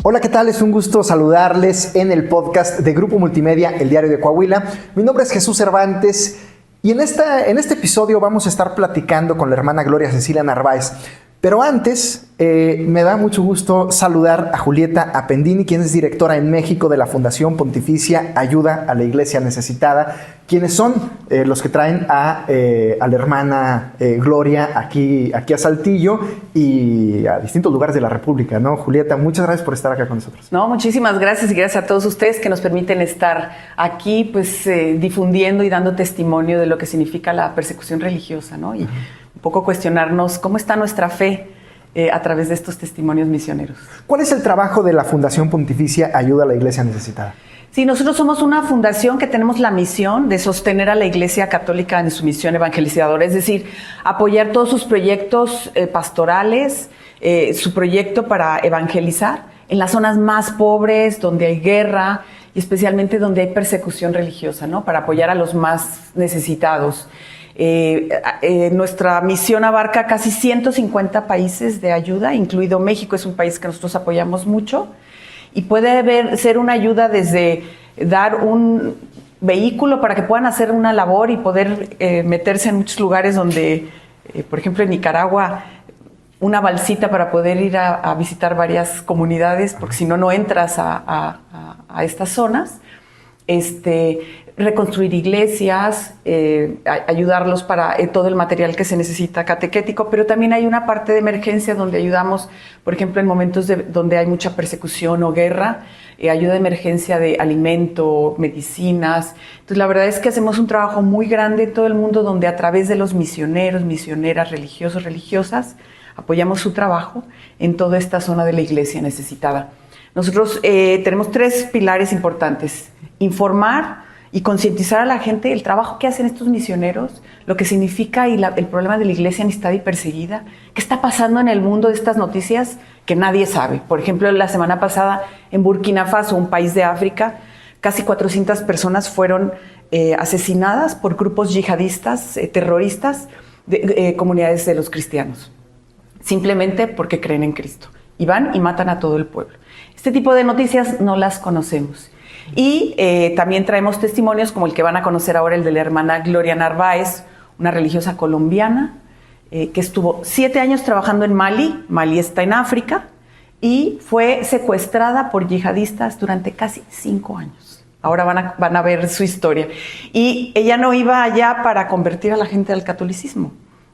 Hola, ¿qué tal? Es un gusto saludarles en el podcast de Grupo Multimedia, El Diario de Coahuila. Mi nombre es Jesús Cervantes y en este episodio vamos a estar platicando con la hermana Gloria Cecilia Narváez. Pero antes, me da mucho gusto saludar a Julieta Appendini, quien es directora en México de la Fundación Pontificia Ayuda a la Iglesia Necesitada, quienes son los que traen a la hermana Gloria aquí a Saltillo y a distintos lugares de la República, ¿no? Julieta, muchas gracias por estar acá con nosotros. No, muchísimas gracias y gracias a todos ustedes que nos permiten estar aquí, pues difundiendo y dando testimonio de lo que significa la persecución religiosa, ¿no? Y un poco cuestionarnos cómo está nuestra fe a través de estos testimonios misioneros. ¿Cuál es el trabajo de la Fundación Pontificia Ayuda a la Iglesia Necesitada? Sí, nosotros somos una fundación que tenemos la misión de sostener a la Iglesia Católica en su misión evangelizadora, es decir, apoyar todos sus proyectos pastorales, su proyecto para evangelizar en las zonas más pobres, donde hay guerra y especialmente donde hay persecución religiosa, ¿no? Para apoyar a los más necesitados. Nuestra misión abarca casi 150 países de ayuda, incluido México, es un país que nosotros apoyamos mucho. Y puede ser una ayuda desde dar un vehículo para que puedan hacer una labor y poder meterse en muchos lugares donde, por ejemplo, en Nicaragua, una balsita para poder ir a visitar varias comunidades, porque si no, no entras a estas zonas. Reconstruir iglesias, ayudarlos para todo el material que se necesita catequético, pero también hay una parte de emergencia donde ayudamos, por ejemplo, en momentos donde hay mucha persecución o guerra, ayuda de emergencia de alimento, medicinas. Entonces, la verdad es que hacemos un trabajo muy grande en todo el mundo donde a través de los misioneros, misioneras, religiosos, religiosas, apoyamos su trabajo en toda esta zona de la iglesia necesitada. Nosotros tenemos 3 pilares importantes: informar y concientizar a la gente el trabajo que hacen estos misioneros, lo que significa el problema de la iglesia necesitada y perseguida, qué está pasando en el mundo de estas noticias que nadie sabe. Por ejemplo, la semana pasada en Burkina Faso, un país de África, casi 400 personas fueron asesinadas por grupos yihadistas, terroristas, de comunidades de los cristianos, simplemente porque creen en Cristo. Y van y matan a todo el pueblo. Este tipo de noticias no las conocemos. Y también traemos testimonios como el que van a conocer ahora, el de la hermana Gloria Narváez, una religiosa colombiana que estuvo 7 años trabajando en Mali. Mali está en África y fue secuestrada por yihadistas durante casi 5 años. Ahora van a ver su historia. Y ella no iba allá para convertir a la gente al catolicismo.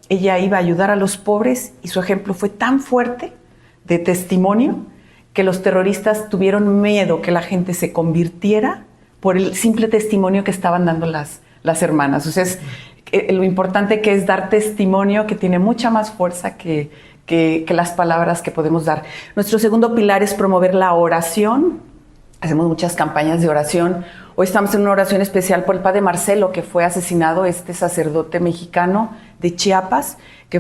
Ella iba a ayudar a los pobres y su ejemplo fue tan fuerte de testimonio que los terroristas tuvieron miedo que la gente se convirtiera por el simple testimonio que estaban dando las hermanas. O sea, lo importante que es dar testimonio, que tiene mucha más fuerza que las palabras que podemos dar. Nuestro segundo pilar es promover la oración. Hacemos muchas campañas de oración. Hoy estamos en una oración especial por el padre Marcelo, que fue asesinado, este sacerdote mexicano de Chiapas, que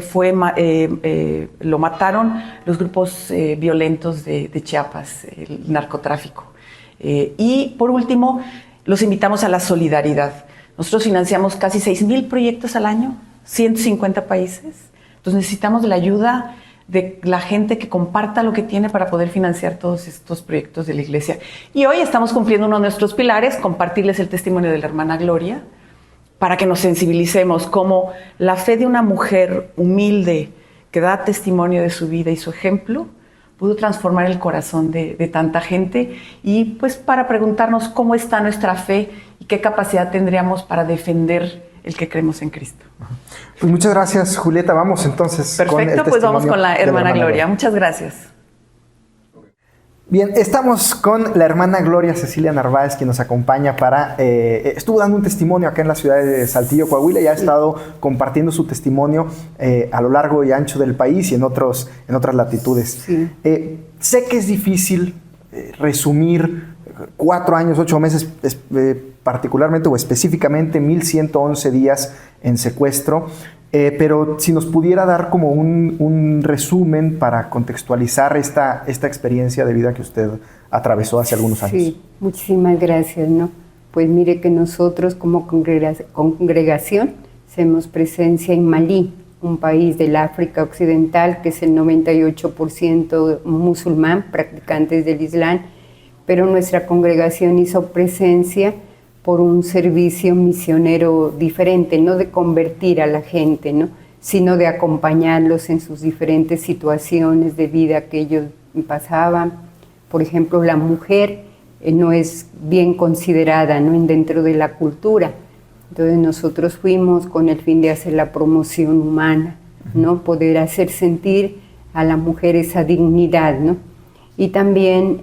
lo mataron los grupos violentos de Chiapas, el narcotráfico. Y por último, los invitamos a la solidaridad. Nosotros financiamos casi 6,000 proyectos al año, 150 países. Entonces necesitamos la ayuda de la gente que comparta lo que tiene para poder financiar todos estos proyectos de la iglesia. Y hoy estamos cumpliendo uno de nuestros pilares, compartirles el testimonio de la hermana Gloria, para que nos sensibilicemos cómo la fe de una mujer humilde que da testimonio de su vida y su ejemplo pudo transformar el corazón de tanta gente, y pues para preguntarnos cómo está nuestra fe y qué capacidad tendríamos para defender el que creemos en Cristo. Pues muchas gracias, Julieta. Vamos entonces. Perfecto, pues vamos con la hermana Gloria. Muchas gracias. Bien, estamos con la hermana Gloria Cecilia Narváez, quien nos acompaña estuvo dando un testimonio acá en la ciudad de Saltillo, Coahuila, y ha estado compartiendo su testimonio a lo largo y ancho del país y en otras latitudes. Sí. Sé que es difícil resumir 4 años, 8 meses, particularmente o específicamente 1,111 días en secuestro, pero si nos pudiera dar como un resumen para contextualizar esta experiencia de vida que usted atravesó hace algunos años. Sí, muchísimas gracias, ¿no? Pues mire que nosotros como congregación hacemos presencia en Malí, un país del África Occidental, que es el 98% musulmán, practicantes del Islam, pero nuestra congregación hizo presencia por un servicio misionero diferente, no de convertir a la gente, ¿no?, sino de acompañarlos en sus diferentes situaciones de vida que ellos pasaban. Por ejemplo, la mujer no es bien considerada, ¿no?, dentro de la cultura. Entonces nosotros fuimos con el fin de hacer la promoción humana, ¿no?, poder hacer sentir a la mujer esa dignidad, ¿no? Y también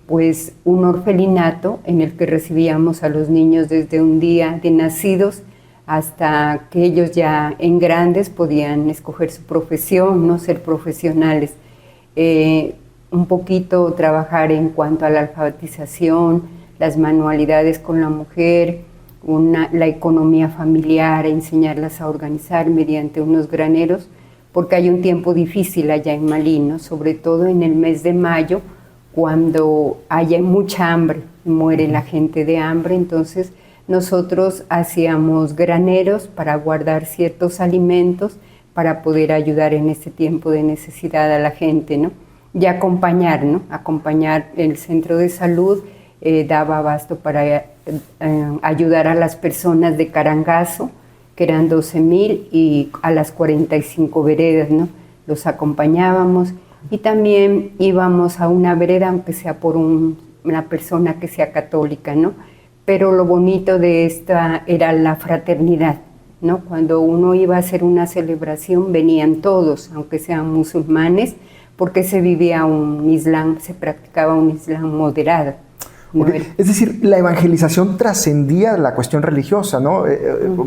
pues un orfelinato en el que recibíamos a los niños desde un día de nacidos hasta que ellos ya en grandes podían escoger su profesión, no ser profesionales. Un poquito trabajar en cuanto a la alfabetización, las manualidades con la mujer, la economía familiar, enseñarlas a organizar mediante unos graneros, porque hay un tiempo difícil allá en Malí, ¿no?, sobre todo en el mes de mayo, cuando hay mucha hambre, muere la gente de hambre. Entonces nosotros hacíamos graneros para guardar ciertos alimentos para poder ayudar en este tiempo de necesidad a la gente, ¿no? Y acompañar, ¿no? Acompañar el centro de salud, daba abasto para ayudar a las personas de Carangazo, que eran 12,000, y a las 45 veredas, ¿no? Los acompañábamos y también íbamos a una vereda, aunque sea por una persona que sea católica, ¿no? Pero lo bonito de esta era la fraternidad, ¿no? Cuando uno iba a hacer una celebración venían todos, aunque sean musulmanes, porque se vivía un islam, se practicaba un islam moderado. Okay. Es decir, la evangelización trascendía la cuestión religiosa, ¿no?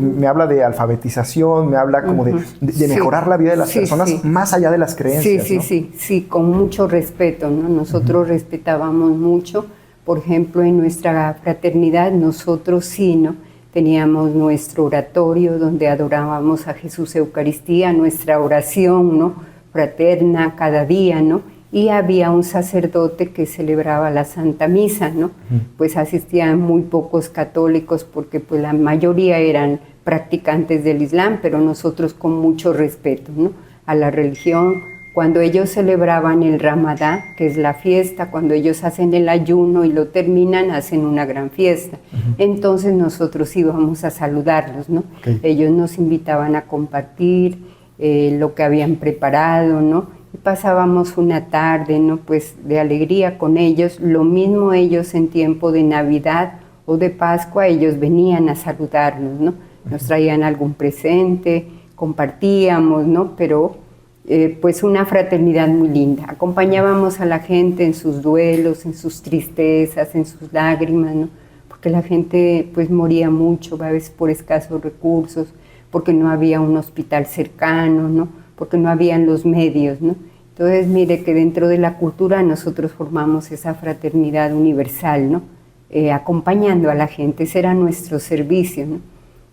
Me habla de alfabetización, me habla como de mejorar la vida de las personas más allá de las creencias. Sí, con mucho respeto, ¿no? Nosotros respetábamos mucho. Por ejemplo, en nuestra fraternidad nosotros sí, ¿no?, teníamos nuestro oratorio donde adorábamos a Jesús Eucaristía, nuestra oración, ¿no?, fraterna cada día, ¿no? Y había un sacerdote que celebraba la Santa Misa, ¿no? Pues asistían muy pocos católicos porque pues la mayoría eran practicantes del Islam, pero nosotros con mucho respeto, ¿no?, a la religión. Cuando ellos celebraban el Ramadán, que es la fiesta, cuando ellos hacen el ayuno y lo terminan, hacen una gran fiesta. Entonces nosotros íbamos a saludarlos, ¿no? Ellos nos invitaban a compartir lo que habían preparado, ¿no? Y pasábamos una tarde, ¿no?, pues de alegría con ellos. Lo mismo ellos en tiempo de Navidad o de Pascua, ellos venían a saludarnos, ¿no? Nos traían algún presente, compartíamos, ¿no? Pero pues una fraternidad muy linda. Acompañábamos a la gente en sus duelos, en sus tristezas, en sus lágrimas, ¿no? Porque la gente pues moría mucho, a veces por escasos recursos, porque no había un hospital cercano, ¿no?, porque no habían los medios, ¿no? Entonces, mire que dentro de la cultura nosotros formamos esa fraternidad universal, ¿no? Acompañando a la gente, ese era nuestro servicio, ¿no?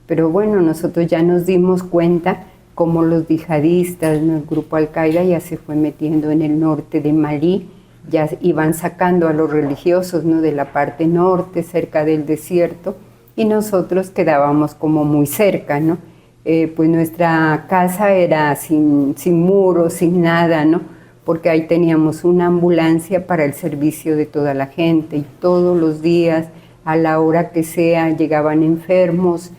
Pero bueno, nosotros ya nos dimos cuenta cómo los yihadistas, ¿no?, el grupo Al-Qaeda ya se fue metiendo en el norte de Malí, ya iban sacando a los religiosos, ¿no?, de la parte norte, cerca del desierto, y nosotros quedábamos como muy cerca, ¿no? Pues nuestra casa era sin muros, sin nada, ¿no? Porque ahí teníamos una ambulancia para el servicio de toda la gente y todos los días, a la hora que sea, llegaban enfermos,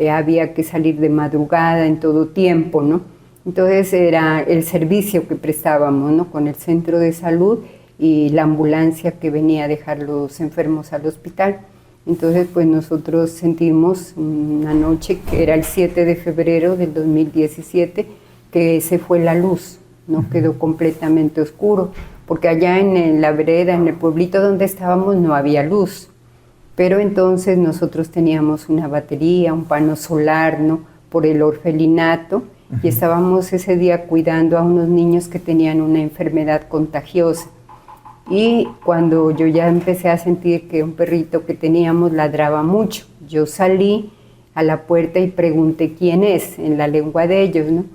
había que salir de madrugada en todo tiempo, ¿no? Entonces era el servicio que prestábamos, ¿no?, con el centro de salud y la ambulancia que venía a dejar los enfermos al hospital. Entonces, pues nosotros sentimos una noche, que era el 7 de febrero del 2017, que se fue la luz, ¿no? Quedó completamente oscuro, porque allá en la vereda, en el pueblito donde estábamos, no había luz. Pero entonces nosotros teníamos una batería, un pano solar, ¿no?, por el orfelinato, y estábamos ese día cuidando a unos niños que tenían una enfermedad contagiosa. Y cuando yo ya empecé a sentir que un perrito que teníamos ladraba mucho, yo salí a la puerta y pregunté quién es, en la lengua de ellos, ¿no?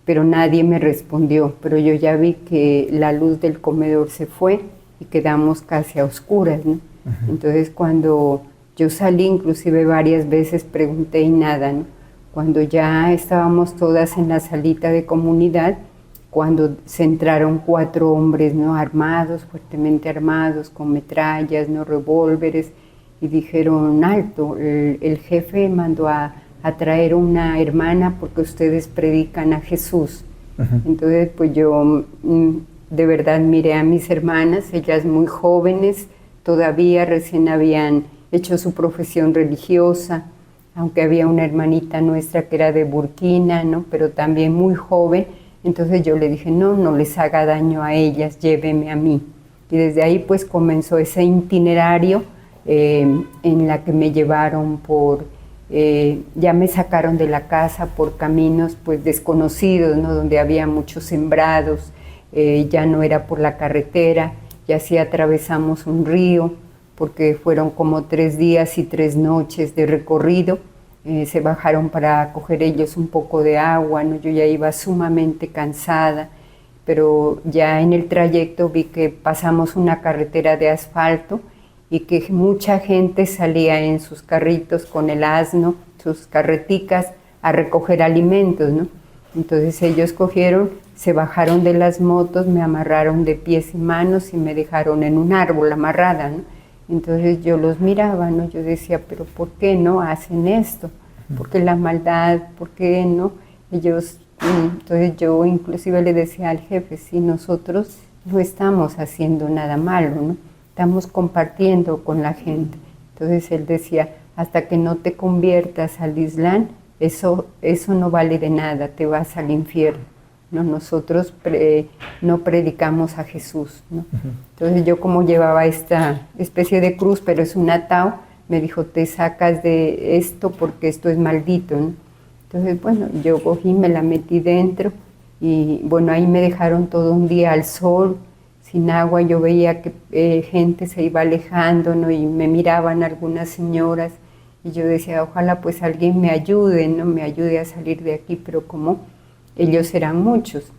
Pero nadie me respondió, pero yo ya vi que la luz del comedor se fue y quedamos casi a oscuras, ¿no? Entonces cuando yo salí, inclusive varias veces pregunté y nada, ¿no? Cuando ya estábamos todas en la salita de comunidad, cuando se entraron 4 hombres, ¿no? Armados, fuertemente armados, con metrallas, ¿no? Revólveres, y dijeron: alto, el jefe mandó a traer una hermana porque ustedes predican a Jesús. Entonces, pues yo de verdad miré a mis hermanas, ellas muy jóvenes, todavía recién habían hecho su profesión religiosa, aunque había una hermanita nuestra que era de Burkina, ¿no? Pero también muy joven. Entonces yo le dije: no les haga daño a ellas, lléveme a mí. Y desde ahí pues comenzó ese itinerario en la que me llevaron ya me sacaron de la casa por caminos pues desconocidos, ¿no? Donde había muchos sembrados, ya no era por la carretera, ya sí atravesamos un río, porque fueron como 3 días y 3 noches de recorrido. Se bajaron para coger ellos un poco de agua, ¿no? Yo ya iba sumamente cansada, pero ya en el trayecto vi que pasamos una carretera de asfalto y que mucha gente salía en sus carritos con el asno, sus carreticas, a recoger alimentos, ¿no? Entonces ellos cogieron, se bajaron de las motos, me amarraron de pies y manos y me dejaron en un árbol amarrada, ¿no? Entonces yo los miraba, ¿no? Yo decía: pero ¿por qué no hacen esto? ¿Por qué la maldad? ¿Por qué no? Ellos, entonces yo inclusive le decía al jefe: si nosotros no estamos haciendo nada malo, ¿no? Estamos compartiendo con la gente. Entonces él decía: hasta que no te conviertas al Islam, eso no vale de nada, te vas al infierno, ¿no? Nosotros no predicamos a Jesús, ¿no? Entonces yo, como llevaba esta especie de cruz, pero es un atao, me dijo: te sacas de esto porque esto es maldito, ¿no? Entonces, bueno, yo cogí, me la metí dentro y bueno, ahí me dejaron todo un día al sol, sin agua. Yo veía que gente se iba alejando, ¿no? Y me miraban algunas señoras y yo decía: ojalá pues alguien me ayude, ¿no? Me ayude a salir de aquí, pero como ellos eran muchos.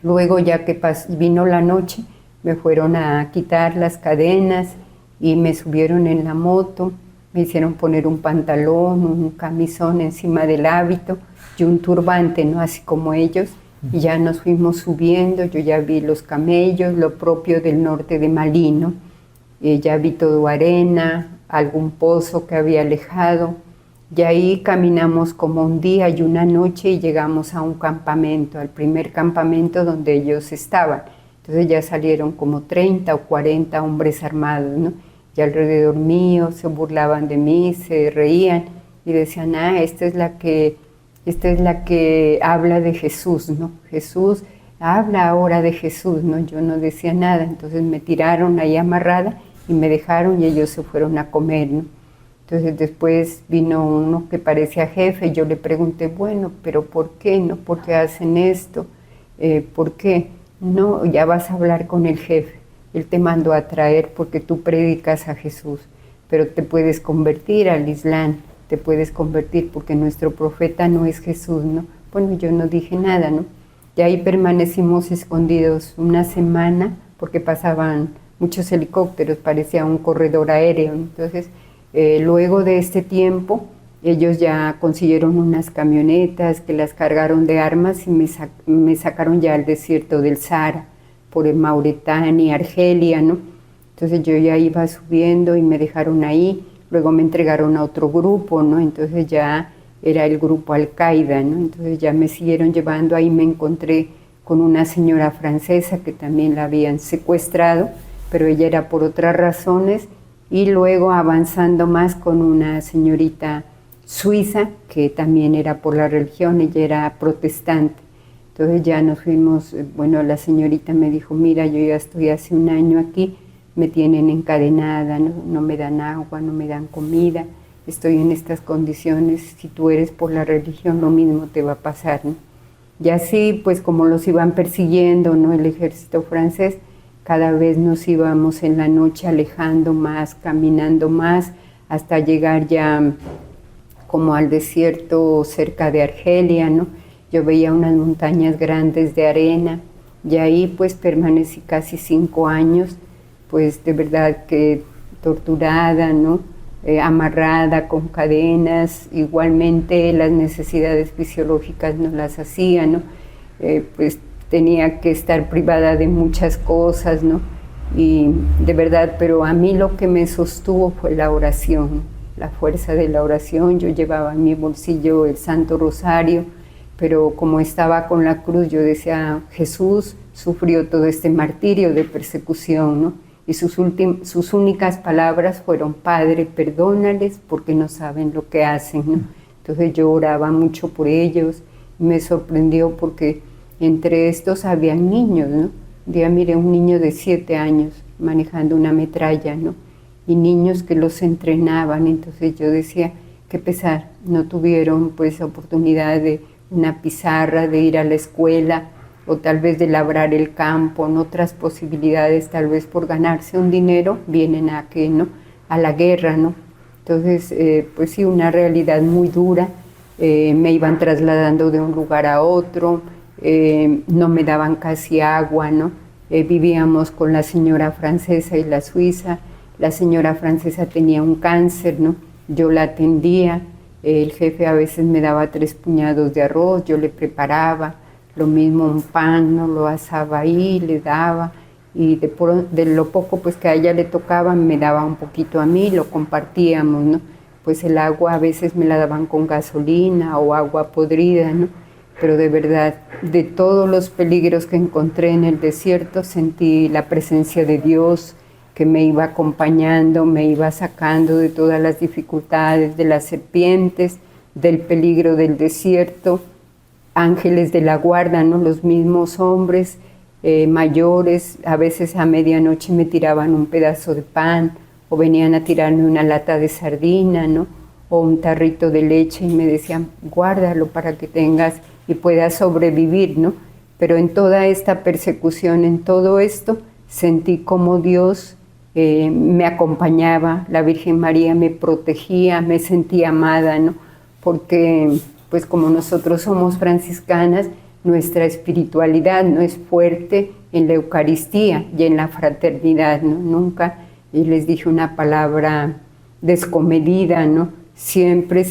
Luego, ya que vino la noche, me fueron a quitar las cadenas y me subieron en la moto, me hicieron poner un pantalón, un camisón encima del hábito y un turbante, ¿no? Así como ellos, y ya nos fuimos subiendo. Yo ya vi los camellos, lo propio del norte de Malí, ¿no? Ya vi todo arena, algún pozo que había alejado, y ahí caminamos como un día y una noche y llegamos a un campamento, al primer campamento donde ellos estaban. Entonces ya salieron como 30 o 40 hombres armados, ¿no? Y alrededor mío se burlaban de mí, se reían y decían: esta es la que habla de Jesús, ¿no? Jesús habla ahora de Jesús, ¿no? Yo no decía nada. Entonces me tiraron ahí amarrada y me dejaron y ellos se fueron a comer, ¿no? Entonces después vino uno que parecía jefe y yo le pregunté: bueno, pero ¿por qué, no? ¿Por qué hacen esto? ¿Por qué? No, ya vas a hablar con el jefe. Él te mandó a traer porque tú predicas a Jesús, pero te puedes convertir al Islam, te puedes convertir porque nuestro profeta no es Jesús, ¿no? Bueno, yo no dije nada, ¿no? Y ahí permanecimos escondidos una semana porque pasaban muchos helicópteros, parecía un corredor aéreo. Entonces, luego de este tiempo, ellos ya consiguieron unas camionetas que las cargaron de armas y me sacaron ya al desierto del Sahara, por Mauritania, Argelia, ¿no? Entonces yo ya iba subiendo y me dejaron ahí. Luego me entregaron a otro grupo, ¿no? Entonces ya era el grupo Al-Qaeda, ¿no? Entonces ya me siguieron llevando. Ahí me encontré con una señora francesa que también la habían secuestrado, pero ella era por otras razones. Y luego avanzando más con una señorita suiza que también era por la religión, ella era protestante. Entonces ya nos fuimos, bueno, la señorita me dijo: mira, yo ya estoy hace un año aquí, me tienen encadenada, no me dan agua, no me dan comida, estoy en estas condiciones, si tú eres por la religión lo mismo te va a pasar, ¿no? Y así, pues como los iban persiguiendo, ¿no? El ejército francés, cada vez nos íbamos en la noche alejando más, caminando más, hasta llegar ya como al desierto cerca de Argelia, ¿no? Yo veía unas montañas grandes de arena y ahí pues permanecí casi 5 años, pues de verdad que torturada, ¿no? amarrada con cadenas, igualmente las necesidades fisiológicas no las hacía, ¿no? Pues tenía que estar privada de muchas cosas, ¿no? Y de verdad, pero a mí lo que me sostuvo fue la oración, la fuerza de la oración. Yo llevaba en mi bolsillo el Santo Rosario, pero como estaba con la cruz, yo decía, Jesús sufrió todo este martirio de persecución, ¿no? Y sus únicas palabras fueron, Padre, perdónales porque no saben lo que hacen, ¿no? Entonces yo oraba mucho por ellos, y me sorprendió porque entre estos había niños, ¿no? Un día miré un niño de 7 años manejando una metralla, ¿no? Y niños que los entrenaban, entonces yo decía, qué pesar, no tuvieron pues oportunidad de una pizarra, de ir a la escuela, o tal vez de labrar el campo, en otras posibilidades, tal vez por ganarse un dinero, vienen a qué, ¿no? A la guerra, ¿no? Entonces, pues sí, una realidad muy dura, me iban trasladando de un lugar a otro, no me daban casi agua, ¿no? Vivíamos con la señora francesa y la suiza. La señora francesa tenía un cáncer, ¿no? Yo la atendía, el jefe a veces me daba 3 puñados de arroz, yo le preparaba, lo mismo un pan, ¿no? Lo asaba ahí, le daba, y de lo poco pues que a ella le tocaba, me daba un poquito a mí, lo compartíamos, ¿no? Pues el agua a veces me la daban con gasolina o agua podrida, ¿no? Pero de verdad, de todos los peligros que encontré en el desierto, sentí la presencia de Dios que me iba acompañando, me iba sacando de todas las dificultades, de las serpientes, del peligro del desierto, ángeles de la guarda, ¿no? Los mismos hombres mayores, a veces a medianoche me tiraban un pedazo de pan, o venían a tirarme una lata de sardina, ¿no? O un tarrito de leche, y me decían, guárdalo para que tengas y puedas sobrevivir, ¿no? Pero en toda esta persecución, en todo esto, sentí como Dios me acompañaba, la Virgen María me protegía, me sentía amada, ¿no? Porque, pues como nosotros somos franciscanas, nuestra espiritualidad no es fuerte en la Eucaristía y en la fraternidad, ¿no? Nunca, y les dije una palabra descomedida, ¿no? Siempre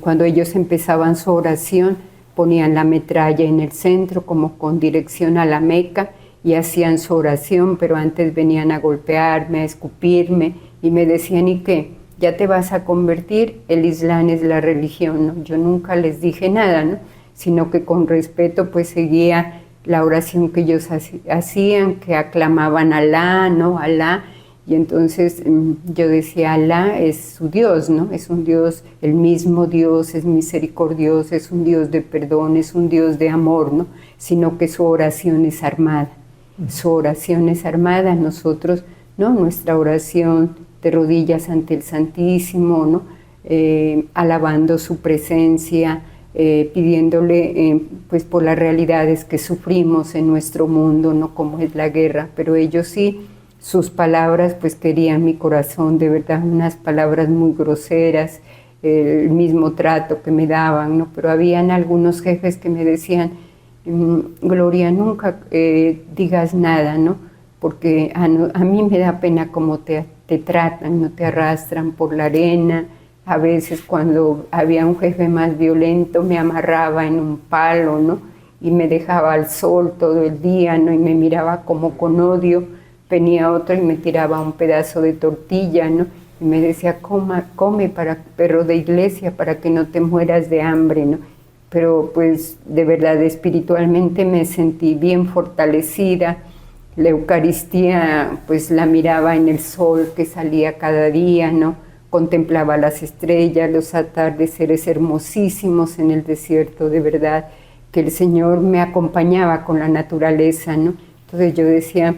cuando ellos empezaban su oración, ponían la metralla en el centro como con dirección a la Meca y hacían su oración, pero antes venían a golpearme, a escupirme y me decían, ¿y qué? ¿Ya te vas a convertir? El Islam es la religión, ¿no? Yo nunca les dije nada, ¿no? Sino que con respeto pues seguía la oración que ellos hacían, que aclamaban a Alá, ¿no? Alá. Y entonces yo decía, Alá es su Dios, ¿no? Es un Dios, el mismo Dios, es misericordioso, es un Dios de perdón, es un Dios de amor, ¿no? Sino que su oración es armada. Su oración es armada, nosotros, ¿no? Nuestra oración de rodillas ante el Santísimo, ¿no? Alabando su presencia, pidiéndole pues por las realidades que sufrimos en nuestro mundo, ¿no? Como es la guerra, pero ellos sí, sus palabras pues querían mi corazón, de verdad, unas palabras muy groseras, el mismo trato que me daban, ¿no? Pero habían algunos jefes que me decían, Gloria, nunca digas nada, ¿no? Porque a mí me da pena cómo te tratan, no te arrastran por la arena. A veces cuando había un jefe más violento me amarraba en un palo, ¿no? Y me dejaba al sol todo el día, ¿no? Y me miraba como con odio. Venía otro y me tiraba un pedazo de tortilla, ¿no? Y me decía, come para perro de iglesia para que no te mueras de hambre, ¿no? Pero pues de verdad espiritualmente me sentí bien fortalecida. La Eucaristía pues la miraba en el sol que salía cada día, ¿no? Contemplaba las estrellas, los atardeceres hermosísimos en el desierto, de verdad, que el Señor me acompañaba con la naturaleza, ¿no? Entonces yo decía,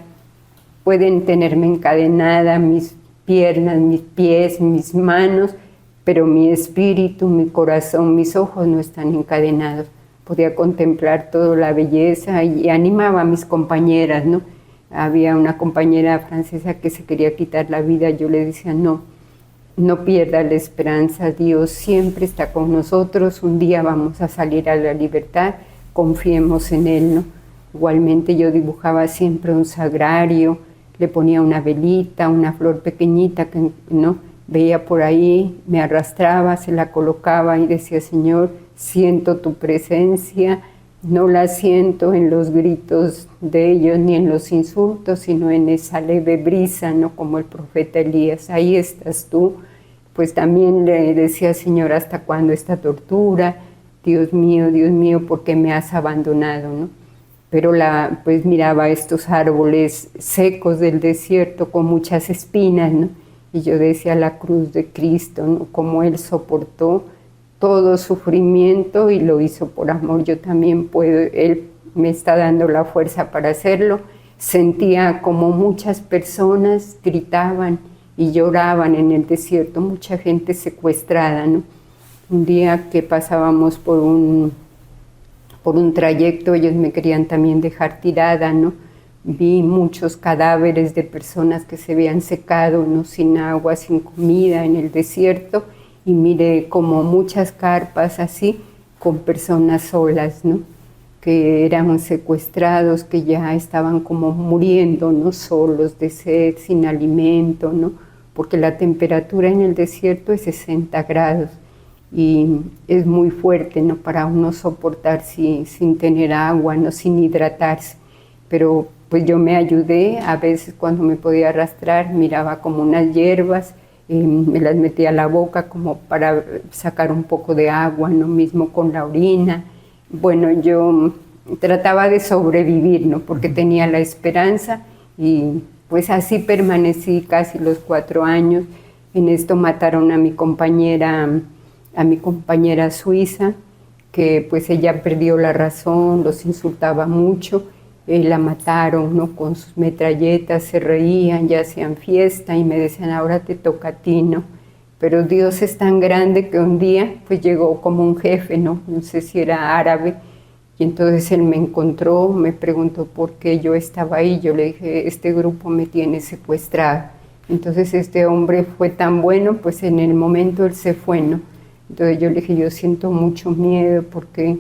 pueden tenerme encadenada mis piernas, mis pies, mis manos, pero mi espíritu, mi corazón, mis ojos no están encadenados. Podía contemplar toda la belleza y animaba a mis compañeras, ¿no? Había una compañera francesa que se quería quitar la vida, yo le decía, no pierda la esperanza, Dios siempre está con nosotros, un día vamos a salir a la libertad, confiemos en Él, ¿no? Igualmente yo dibujaba siempre un sagrario, le ponía una velita, una flor pequeñita, ¿no? veía por ahí, me arrastraba, se la colocaba y decía, Señor, siento tu presencia, no la siento en los gritos de ellos ni en los insultos, sino en esa leve brisa, ¿no? Como el profeta Elías, ahí estás tú. Pues también le decía, Señor, ¿hasta cuándo esta tortura? Dios mío, ¿por qué me has abandonado, no? Pero pues miraba estos árboles secos del desierto con muchas espinas, ¿no? Y yo decía, la cruz de Cristo, ¿no? Cómo Él soportó todo sufrimiento y lo hizo por amor. Yo también puedo, Él me está dando la fuerza para hacerlo. Sentía como muchas personas gritaban y lloraban en el desierto, mucha gente secuestrada, ¿no? Un día que pasábamos por un trayecto, ellos me querían también dejar tirada, ¿no? Vi muchos cadáveres de personas que se habían secado, ¿no? Sin agua, sin comida en el desierto, y miré como muchas carpas así, con personas solas, ¿no? Que eran secuestrados, que ya estaban como muriendo, ¿no? Solos, de sed, sin alimento, ¿no? Porque la temperatura en el desierto es 60 grados y es muy fuerte, ¿no? Para uno soportar sin tener agua, ¿no? Sin hidratarse. Pero pues yo me ayudé, a veces cuando me podía arrastrar miraba como unas hierbas, me las metía a la boca como para sacar un poco de agua, ¿no? Mismo con la orina. Bueno, yo trataba de sobrevivir, ¿no? Porque tenía la esperanza y pues así permanecí casi los 4 años. En esto mataron a mi compañera suiza, que pues ella perdió la razón, los insultaba mucho, la mataron, ¿no? Con sus metralletas, se reían, ya hacían fiesta y me decían, ahora te toca a ti, ¿no? Pero Dios es tan grande que un día pues llegó como un jefe, ¿no? No sé si era árabe, y entonces él me encontró, me preguntó por qué yo estaba ahí. Yo le dije, este grupo me tiene secuestrada. Entonces este hombre fue tan bueno, pues en el momento él se fue, ¿no? Entonces yo le dije, yo siento mucho miedo porque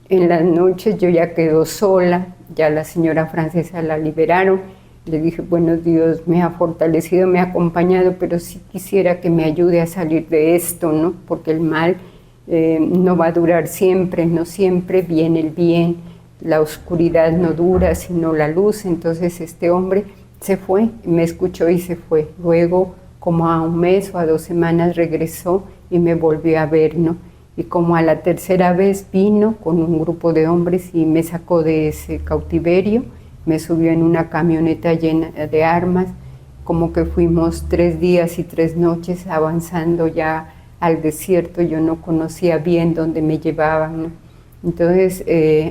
en las noches yo ya quedo sola, ya la señora francesa la liberaron. Le dije, bueno, Dios me ha fortalecido, me ha acompañado, pero sí quisiera que me ayude a salir de esto, ¿no? Porque el mal no va a durar siempre, no siempre viene el bien, la oscuridad no dura, sino la luz. Entonces este hombre se fue, me escuchó y se fue. Luego, como a 1 mes o a 2 semanas regresó y me volvió a ver, ¿no? Y como a la 3.ª vez vino con un grupo de hombres y me sacó de ese cautiverio, me subió en una camioneta llena de armas, como que fuimos 3 días y 3 noches avanzando ya al desierto. Yo no conocía bien dónde me llevaban, ¿no? Entonces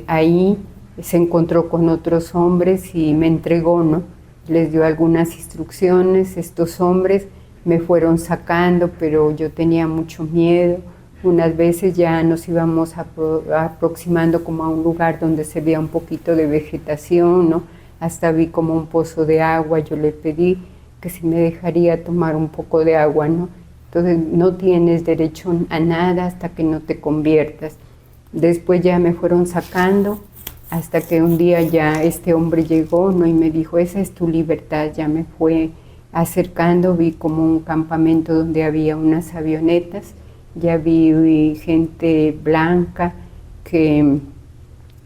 ahí se encontró con otros hombres y me entregó, ¿no? Les dio algunas instrucciones. Estos hombres me fueron sacando, pero yo tenía mucho miedo. Unas veces ya nos íbamos aproximando como a un lugar donde se veía un poquito de vegetación, ¿no? Hasta vi como un pozo de agua. Yo le pedí que si me dejaría tomar un poco de agua, ¿no? Entonces no tienes derecho a nada hasta que no te conviertas. Después ya me fueron sacando hasta que un día ya este hombre llegó, ¿no? Y me dijo, esa es tu libertad. Ya me fue acercando, vi como un campamento donde había unas avionetas, ya vi gente blanca que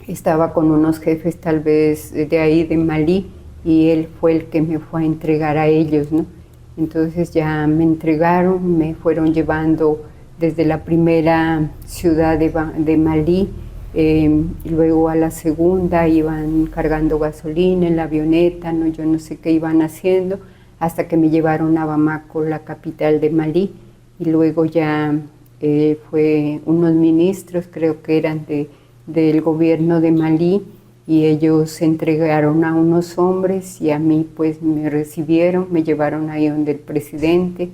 estaba con unos jefes tal vez de ahí de Malí, y él fue el que me fue a entregar a ellos, ¿no? Entonces ya me entregaron, me fueron llevando desde la primera ciudad de Malí, y luego a la segunda iban cargando gasolina en la avioneta, ¿no? Yo no sé qué iban haciendo, hasta que me llevaron a Bamako, la capital de Malí, y luego ya fue unos ministros, creo que eran del gobierno de Malí, y ellos se entregaron a unos hombres y a mí pues me recibieron, me llevaron ahí donde el presidente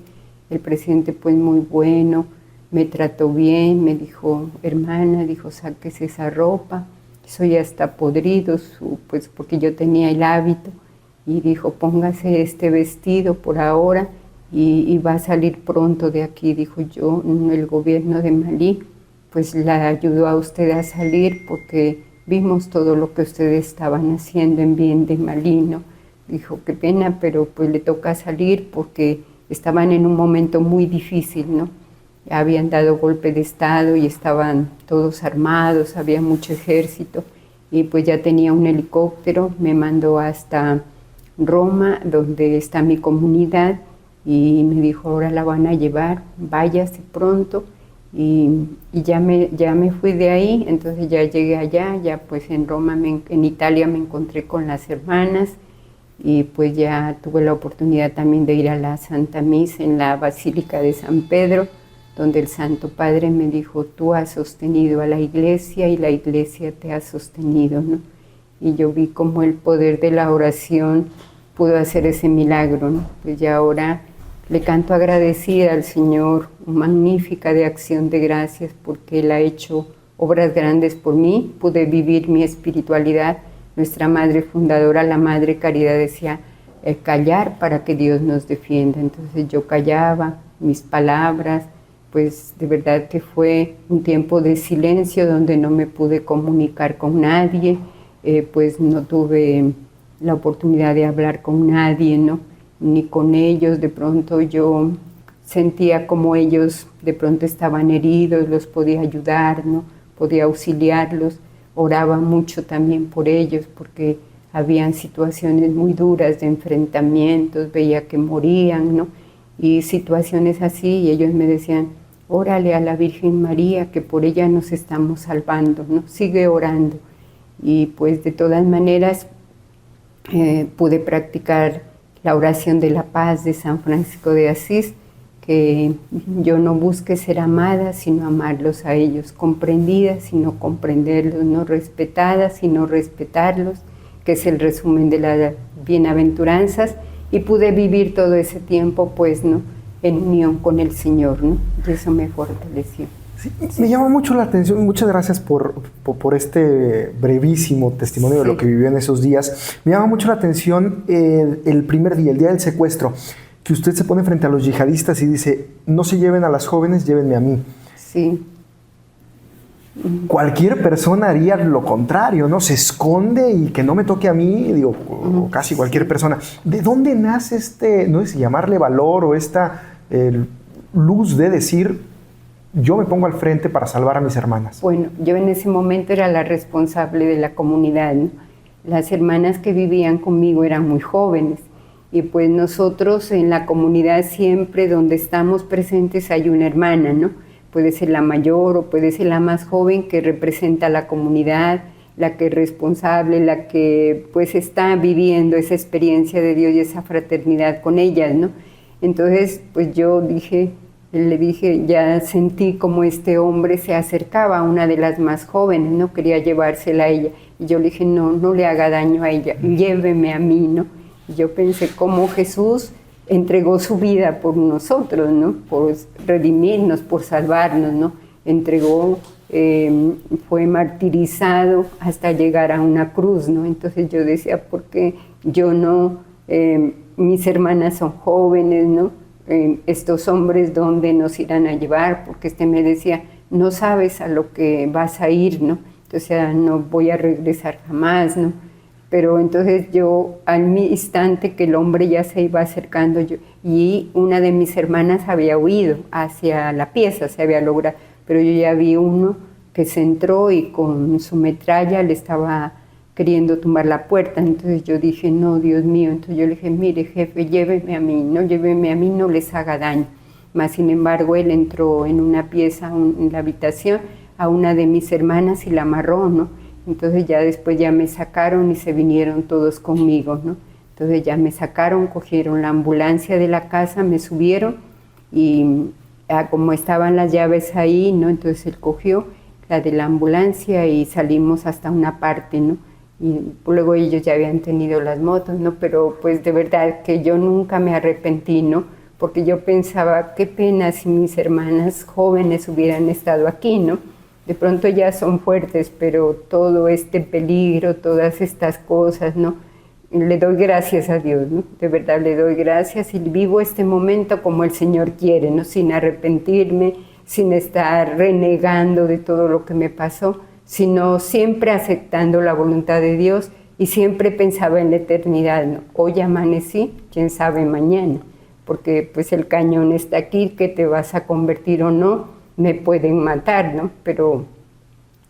pues muy bueno, me trató bien, me dijo, hermana, dijo, sáquese esa ropa, eso ya está podrido, pues porque yo tenía el hábito, y dijo, póngase este vestido por ahora y va a salir pronto de aquí. Dijo, yo, el gobierno de Malí pues la ayudó a usted a salir porque vimos todo lo que ustedes estaban haciendo en bien de Malí, ¿no? Dijo, qué pena, pero pues le toca salir porque estaban en un momento muy difícil, ¿no? Habían dado golpe de estado y estaban todos armados, había mucho ejército, y pues ya tenía un helicóptero, me mandó hasta Roma, donde está mi comunidad, y me dijo, ahora la van a llevar, váyase pronto. Y ya me fui de ahí, entonces ya llegué allá, ya pues en Roma, en Italia me encontré con las hermanas, y pues ya tuve la oportunidad también de ir a la Santa Misa en la Basílica de San Pedro, donde el Santo Padre me dijo, tú has sostenido a la Iglesia y la Iglesia te ha sostenido, ¿no? Y yo vi cómo el poder de la oración pudo hacer ese milagro, ¿no? Pues ya ahora le canto agradecida al Señor, magnífica de acción de gracias, porque Él ha hecho obras grandes por mí, pude vivir mi espiritualidad. Nuestra madre fundadora, la Madre Caridad, decía, callar para que Dios nos defienda. Entonces yo callaba mis palabras, pues de verdad que fue un tiempo de silencio donde no me pude comunicar con nadie, pues no tuve la oportunidad de hablar con nadie, ¿no? Ni con ellos. De pronto yo sentía como ellos de pronto estaban heridos, los podía ayudar, ¿no? Podía auxiliarlos, oraba mucho también por ellos porque habían situaciones muy duras de enfrentamientos, veía que morían, ¿no? Y situaciones así, y ellos me decían, órale a la Virgen María, que por ella nos estamos salvando, ¿no? Sigue orando. Y pues de todas maneras pude practicar la oración de la paz de San Francisco de Asís, que yo no busque ser amada, sino amarlos a ellos, comprendida, sino comprenderlos, no respetada, sino respetarlos, que es el resumen de las bienaventuranzas, y pude vivir todo ese tiempo, pues, ¿no?, en unión con el Señor, ¿no? Y eso me fortaleció. Sí, me llama mucho la atención, muchas gracias por este brevísimo testimonio de lo que vivió en esos días. Me llama mucho la atención el primer día, el día del secuestro, que usted se pone frente a los yihadistas y dice, no se lleven a las jóvenes, llévenme a mí. Sí. Cualquier persona haría lo contrario, ¿no? Se esconde y que no me toque a mí, digo, o casi cualquier persona. ¿De dónde nace no sé si llamarle valor o esta luz de decir, yo me pongo al frente para salvar a mis hermanas? Bueno, yo en ese momento era la responsable de la comunidad, ¿no? Las hermanas que vivían conmigo eran muy jóvenes, y pues nosotros en la comunidad siempre donde estamos presentes hay una hermana, ¿no? Puede ser la mayor o puede ser la más joven que representa a la comunidad, la que es responsable, la que pues está viviendo esa experiencia de Dios y esa fraternidad con ellas, ¿no? Entonces pues yo le dije, ya sentí como este hombre se acercaba a una de las más jóvenes, ¿no? Quería llevársela a ella, y yo le dije, no le haga daño a ella, lléveme a mí, ¿no? Y yo pensé cómo Jesús entregó su vida por nosotros, ¿no? Por redimirnos, por salvarnos, ¿no? Entregó, fue martirizado hasta llegar a una cruz, ¿no? Entonces yo decía, ¿por qué yo no? Mis hermanas son jóvenes, ¿no? Estos hombres, ¿dónde nos irán a llevar? Porque me decía, no sabes a lo que vas a ir, ¿no? Entonces, no voy a regresar jamás, ¿no? Pero entonces yo, al instante que el hombre ya se iba acercando, y una de mis hermanas había huido hacia la pieza, se había logrado, pero yo ya vi uno que se entró y con su metralla le estaba queriendo tumbar la puerta. Entonces yo dije, no, Dios mío. Entonces yo le dije, mire, jefe, lléveme a mí, no les haga daño. Mas, sin embargo, él entró en una pieza, en la habitación, a una de mis hermanas y la amarró, ¿no? Entonces ya después ya me sacaron y se vinieron todos conmigo, ¿no? Entonces ya me sacaron, cogieron la ambulancia de la casa, me subieron y como estaban las llaves ahí, ¿no? Entonces él cogió la de la ambulancia y salimos hasta una parte, ¿no? Y luego ellos ya habían tenido las motos, ¿no? Pero pues de verdad que yo nunca me arrepentí, ¿no? Porque yo pensaba, qué pena si mis hermanas jóvenes hubieran estado aquí, ¿no? De pronto ya son fuertes, pero todo este peligro, todas estas cosas, ¿no? Le doy gracias a Dios, ¿no? De verdad le doy gracias y vivo este momento como el Señor quiere, ¿no? Sin arrepentirme, sin estar renegando de todo lo que me pasó, sino siempre aceptando la voluntad de Dios y siempre pensaba en la eternidad, ¿no? Hoy amanecí, quién sabe mañana, porque pues el cañón está aquí, que te vas a convertir o no, me pueden matar, ¿no? Pero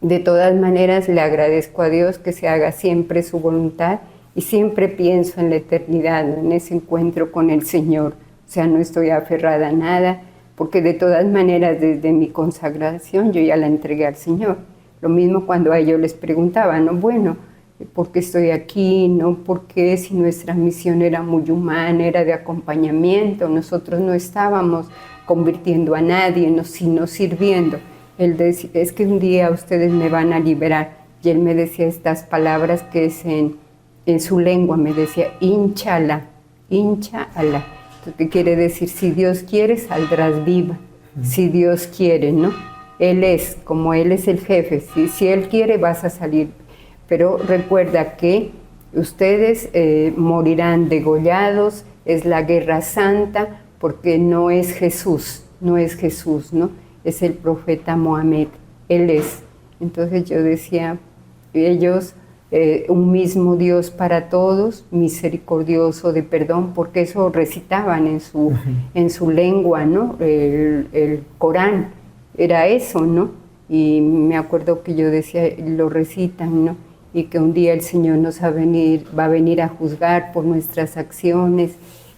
de todas maneras le agradezco a Dios que se haga siempre su voluntad y siempre pienso en la eternidad, ¿no? En ese encuentro con el Señor. O sea, no estoy aferrada a nada, porque de todas maneras desde mi consagración yo ya la entregué al Señor. Lo mismo cuando a ellos les preguntaba, ¿no? Bueno, ¿por qué estoy aquí? ¿No? ¿Por qué si nuestra misión era muy humana, era de acompañamiento? Nosotros no estábamos convirtiendo a nadie, sino sirviendo. Él decía, es que un día ustedes me van a liberar. Y él me decía estas palabras que es en su lengua, me decía, Inshallah, Inshallah. ¿Qué quiere decir? Si Dios quiere, saldrás viva. Si Dios quiere, ¿no? Él es, como Él es el jefe, si Él quiere vas a salir. Pero recuerda que ustedes morirán degollados, es la guerra santa, porque no es Jesús, ¿no? Es el profeta Mohammed, Él es. Entonces yo decía, ellos, un mismo Dios para todos, misericordioso de perdón, porque eso recitaban en su lengua, ¿no? El Corán, era eso, ¿no? Y me acuerdo que yo decía, lo recitan, ¿no? Y que un día el Señor va a venir a juzgar por nuestras acciones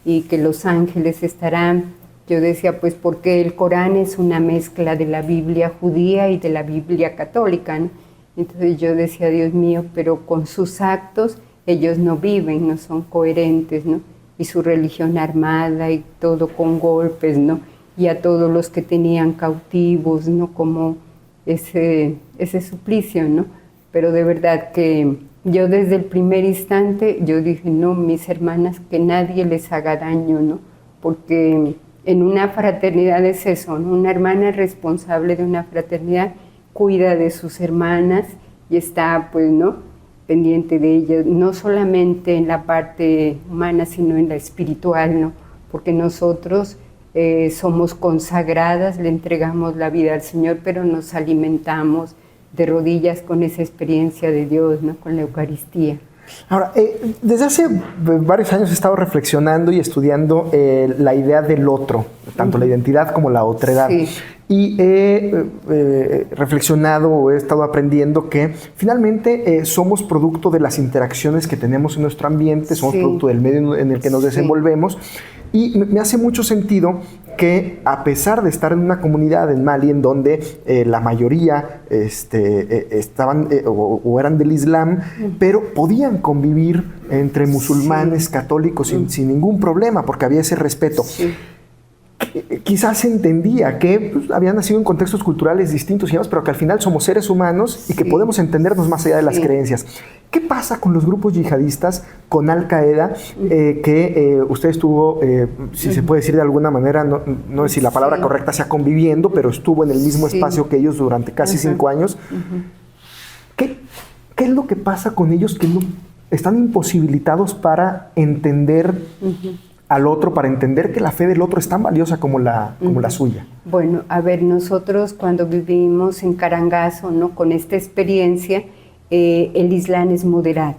y que los ángeles estarán. Yo decía, pues porque el Corán es una mezcla de la Biblia judía y de la Biblia católica, ¿no? Entonces yo decía, Dios mío, pero con sus actos ellos no viven, no son coherentes, ¿no? Y su religión armada y todo con golpes, ¿no? Y a todos los que tenían cautivos, ¿no? Como ese suplicio, ¿no? Pero de verdad que yo desde el primer instante, yo dije, no, mis hermanas, que nadie les haga daño, ¿no? Porque en una fraternidad es eso, ¿no? Una hermana responsable de una fraternidad cuida de sus hermanas y está, pues, ¿no? Pendiente de ellas, no solamente en la parte humana, sino en la espiritual, ¿no? Porque nosotros somos consagradas, le entregamos la vida al Señor, pero nos alimentamos de rodillas con esa experiencia de Dios, ¿no? Con la Eucaristía. Ahora, desde hace varios años he estado reflexionando y estudiando la idea del otro, tanto la identidad como la otredad. Sí. Y he reflexionado o he estado aprendiendo que finalmente somos producto de las interacciones que tenemos en nuestro ambiente, somos producto del medio en el que nos desenvolvemos. Y me hace mucho sentido que a pesar de estar en una comunidad en Mali en donde la mayoría estaban o eran del Islam, pero podían convivir entre musulmanes, católicos sin ningún problema, porque había ese respeto. Sí. Quizás se entendía que pues, habían nacido en contextos culturales distintos y demás, pero que al final somos seres humanos y que podemos entendernos más allá de las creencias. ¿Qué pasa con los grupos yihadistas, con Al-Qaeda, que usted estuvo, si se puede decir de alguna manera, no sé si la palabra correcta sea conviviendo, pero estuvo en el mismo espacio que ellos durante casi 5 años? ¿Qué es lo que pasa con ellos que no están imposibilitados para entender al otro, para entender que la fe del otro es tan valiosa como la suya? Bueno, a ver, nosotros cuando vivimos en Carangazo, ¿no? Con esta experiencia, el Islam es moderado,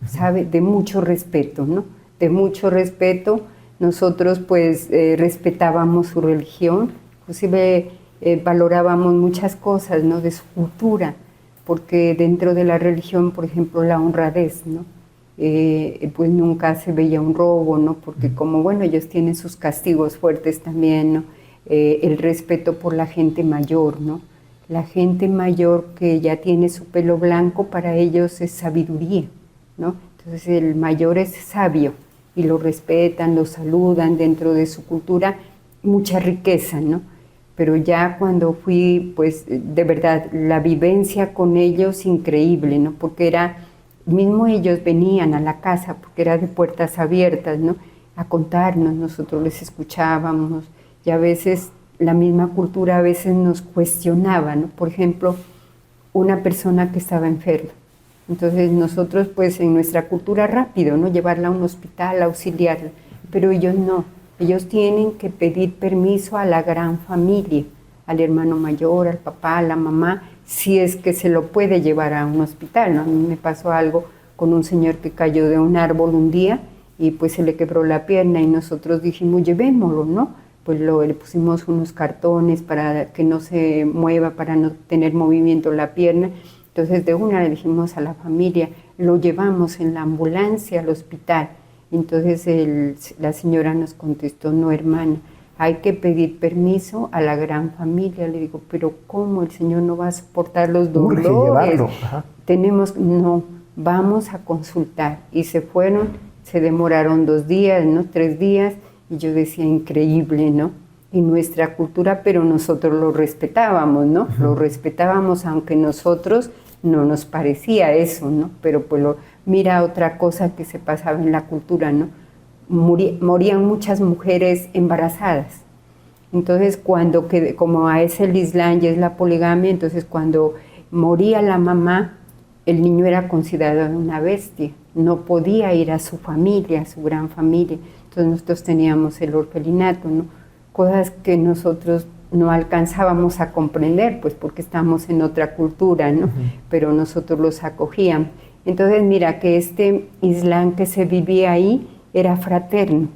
¿sabe? De mucho respeto, ¿no? De mucho respeto. Nosotros, pues, respetábamos su religión, inclusive valorábamos muchas cosas, ¿no? De su cultura, porque dentro de la religión, por ejemplo, la honradez, ¿no? Pues nunca se veía un robo, ¿no? Porque como, bueno, ellos tienen sus castigos fuertes también, ¿no? El respeto por la gente mayor, ¿no? La gente mayor que ya tiene su pelo blanco, para ellos es sabiduría, ¿no? Entonces el mayor es sabio y lo respetan, lo saludan, dentro de su cultura, mucha riqueza, ¿no? Pero ya cuando fui, pues de verdad, la vivencia con ellos increíble, ¿no? Porque mismo ellos venían a la casa, porque era de puertas abiertas, ¿no? A contarnos, nosotros les escuchábamos, y a veces la misma cultura a veces nos cuestionaba, ¿no? Por ejemplo, una persona que estaba enferma. Entonces nosotros, pues en nuestra cultura rápido, ¿no? Llevarla a un hospital, auxiliarla, pero ellos no. Ellos tienen que pedir permiso a la gran familia, al hermano mayor, al papá, a la mamá, si es que se lo puede llevar a un hospital, ¿no? A mí me pasó algo con un señor que cayó de un árbol un día y pues se le quebró la pierna y nosotros dijimos, llevémoslo, ¿no? Pues le pusimos unos cartones para que no se mueva, para no tener movimiento la pierna. Entonces de una le dijimos a la familia, lo llevamos en la ambulancia al hospital. Entonces la señora nos contestó, no hermana, hay que pedir permiso a la gran familia. Le digo, pero ¿cómo? El señor no va a soportar los dolores. Urge llevarlo. Ajá. No, vamos a consultar. Y se fueron, se demoraron 2 días, ¿no? 3 días. Y yo decía, increíble, ¿no? Y nuestra cultura, pero nosotros lo respetábamos, ¿no? Lo respetábamos, aunque nosotros no nos parecía eso, ¿no? Pero pues mira otra cosa que se pasaba en la cultura, ¿no? Morían muchas mujeres embarazadas. Entonces, como es el Islam y es la poligamia, entonces cuando moría la mamá, el niño era considerado una bestia. No podía ir a su familia, a su gran familia. Entonces nosotros teníamos el orfelinato, ¿no? Cosas que nosotros no alcanzábamos a comprender, pues porque estamos en otra cultura, ¿no? Pero nosotros los acogíamos. Entonces mira que este Islam que se vivía ahí era fraterno.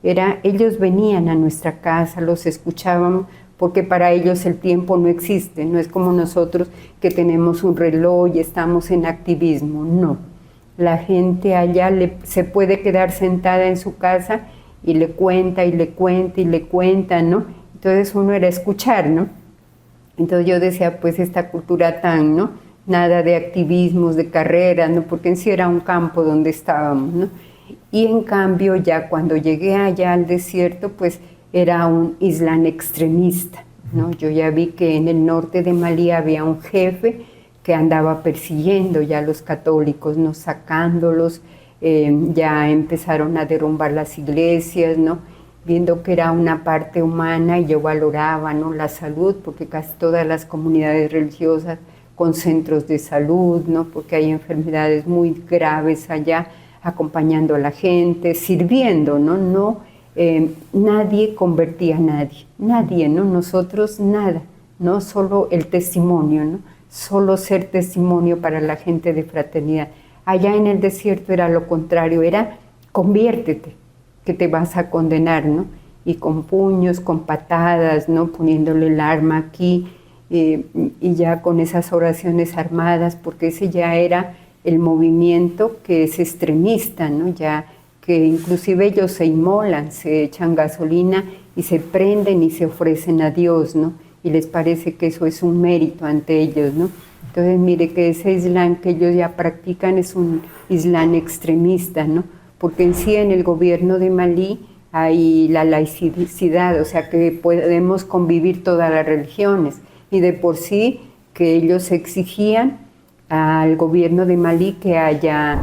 Ellos venían a nuestra casa, los escuchábamos, porque para ellos el tiempo no existe, no es como nosotros que tenemos un reloj y estamos en activismo, no. La gente allá se puede quedar sentada en su casa y le cuenta y le cuenta y le cuenta, ¿no? Entonces uno era escuchar, ¿no? Entonces yo decía, pues esta cultura tan, ¿no? Nada de activismos, de carreras, ¿no? Porque en sí era un campo donde estábamos, ¿no? Y en cambio ya cuando llegué allá al desierto, pues era un Islam extremista, ¿no? Yo ya vi que en el norte de Malí había un jefe que andaba persiguiendo ya a los católicos, ¿no? Sacándolos, ya empezaron a derrumbar las iglesias, ¿no? Viendo que era una parte humana y yo valoraba, ¿no? La salud, porque casi todas las comunidades religiosas con centros de salud, ¿no? Porque hay enfermedades muy graves allá, acompañando a la gente, sirviendo, ¿no? Nadie convertía a nadie, ¿no? Nosotros nada, ¿no? Solo el testimonio, ¿no? Solo ser testimonio para la gente de fraternidad. Allá en el desierto era lo contrario, era conviértete, que te vas a condenar, ¿no? Y con puños, con patadas, ¿no? Poniéndole el arma aquí y ya con esas oraciones armadas, porque ese ya era el movimiento que es extremista, ¿no? Ya que inclusive ellos se inmolan, se echan gasolina y se prenden y se ofrecen a Dios, ¿no? Y les parece que eso es un mérito ante ellos, ¿no? Entonces mire que ese Islam que ellos ya practican es un Islam extremista, ¿no? Porque en sí en el gobierno de Malí hay la laicidad, o sea que podemos convivir todas las religiones, y de por sí que ellos exigían al gobierno de Malí que haya,